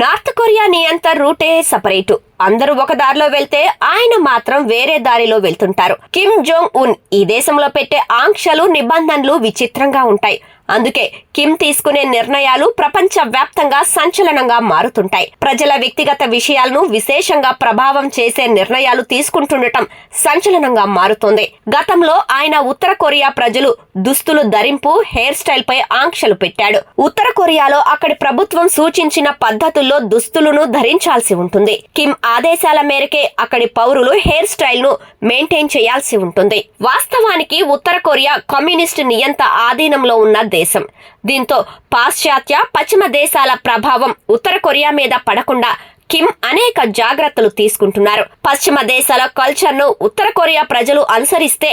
North Korea నియంత రూటే separate. అందరూ ఒక దారిలో వెళ్తే ఆయన మాత్రం వేరే దారిలో వెళ్తుంటారు. కిమ్ జోంగ్ ఉన్ ఈ దేశంలో పెట్టే ఆంక్షలు, నిబంధనలు విచిత్రంగా ఉంటాయి. అందుకే కిమ్ తీసుకునే నిర్ణయాలు ప్రపంచ వ్యాప్తంగా సంచలనంగా మారుతుంటాయి. ప్రజల వ్యక్తిగత విషయాలను విశేషంగా ప్రభావం చేసే నిర్ణయాలు తీసుకుంటుండటం సంచలనంగా మారుతోంది. గతంలో ఆయన ఉత్తర కొరియా ప్రజలు దుస్తులు ధరింపు, హెయిర్ స్టైల్ పై ఆంక్షలు పెట్టాడు. ఉత్తర కొరియాలో అక్కడి ప్రభుత్వం సూచించిన పద్ధతుల్లో దుస్తులను ధరించాల్సి ఉంటుంది. కిమ్ ఆదేశాల మేరకే అక్కడి పౌరులు హెయిర్ స్టైల్ ను మెయింటైన్ చేయాల్సి ఉంటుంది. వాస్తవానికి ఉత్తర కొరియా కమ్యూనిస్టు నియంత ఆధీనంలో ఉన్న దేశం. దీంతో పాశ్చాత్య, పశ్చిమ దేశాల ప్రభావం ఉత్తర కొరియా మీద పడకుండా కిమ్ అనేక జాగ్రత్తలు తీసుకుంటున్నారు. పశ్చిమ దేశాల కల్చర్ ను ఉత్తర కొరియా ప్రజలు అనుసరిస్తే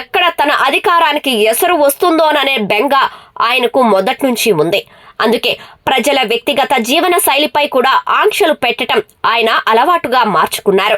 ఎక్కడ తన అధికారానికి ఎసరు వస్తుందోననే బెంగ ఆయనకు మొదటి నుంచి ఉంది. అందుకే ప్రజల వ్యక్తిగత జీవన శైలిపై కూడా ఆంక్షలు పెట్టడం ఆయన అలవాటుగా మార్చుకున్నారు.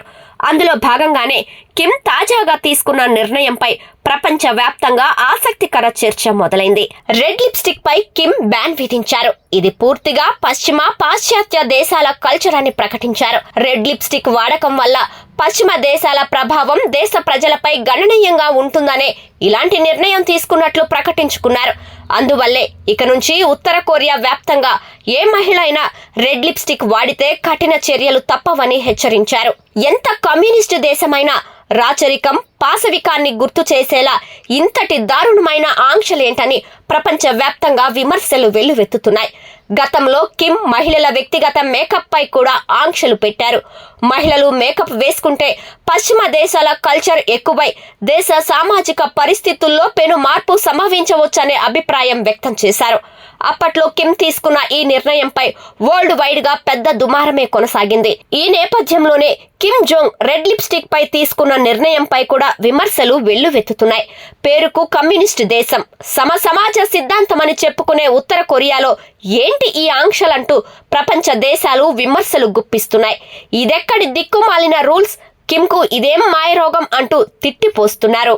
అందులో భాగంగానే కిమ్ తాజాగా తీసుకున్న నిర్ణయంపై ప్రపంచ వ్యాప్తంగా ఆసక్తికర చర్చ మొదలైంది. రెడ్ లిప్స్టిక్ పై కిమ్ బ్యాన్ విధించారు. ఇది పూర్తిగా పశ్చిమ, పాశ్చాత్య దేశాల కల్చర్ అని ప్రకటించారు. రెడ్ లిప్స్టిక్ వాడకం వల్ల పశ్చిమ దేశాల ప్రభావం దేశ ప్రజలపై గణనీయంగా ఉంటుందనే ఇలాంటి నిర్ణయం తీసుకున్నట్లు ప్రకటించుకున్నారు. అందువల్లే ఇక నుంచి ఉత్తర కొరియా వ్యాప్తంగా ఏ మహిళ అయినా రెడ్ లిప్స్టిక్ వాడితే కఠిన చర్యలు తప్పవని హెచ్చరించారు. ఎంత కమ్యూనిస్టు దేశమైనా రాచరికం, పాశవికాన్ని గుర్తు చేసేలా ఇంతటి దారుణమైన ఆంక్షలేంటని ప్రపంచ వ్యాప్తంగా విమర్శలు వెల్లువెత్తుతున్నాయి. గతంలో కిమ్ మహిళల వ్యక్తిగత మేకప్ పై కూడా ఆంక్షలు పెట్టారు. మహిళలు మేకప్ వేసుకుంటే పశ్చిమ దేశాల కల్చర్ ఎక్కువై దేశ సామాజిక పరిస్థితుల్లో పెను మార్పు సంభవించవచ్చనే అభిప్రాయం వ్యక్తం చేశారు. అప్పట్లో కిమ్ తీసుకున్న ఈ నిర్ణయంపై వరల్డ్ వైడ్ గా పెద్ద దుమారమే కొనసాగింది. ఈ నేపథ్యంలోనే కిమ్ జోంగ్ రెడ్ లిప్స్టిక్ పై తీసుకున్న నిర్ణయంపై కూడా విమర్శలు వెల్లువెత్తుతున్నాయి. పేరుకు కమ్యూనిస్ట్ దేశం, సమాజ సిద్ధాంతమని చెప్పుకునే ఉత్తర కొరియాలో ఏంటి ఈ ఆంక్షలంటూ ప్రపంచ దేశాలు విమర్శలు గుప్పిస్తున్నాయి. ఇదెక్కడి దిక్కుమాలిన రూల్స్, కిమ్ కు ఇదేం మాయరోగం అంటూ తిట్టిపోస్తున్నారు.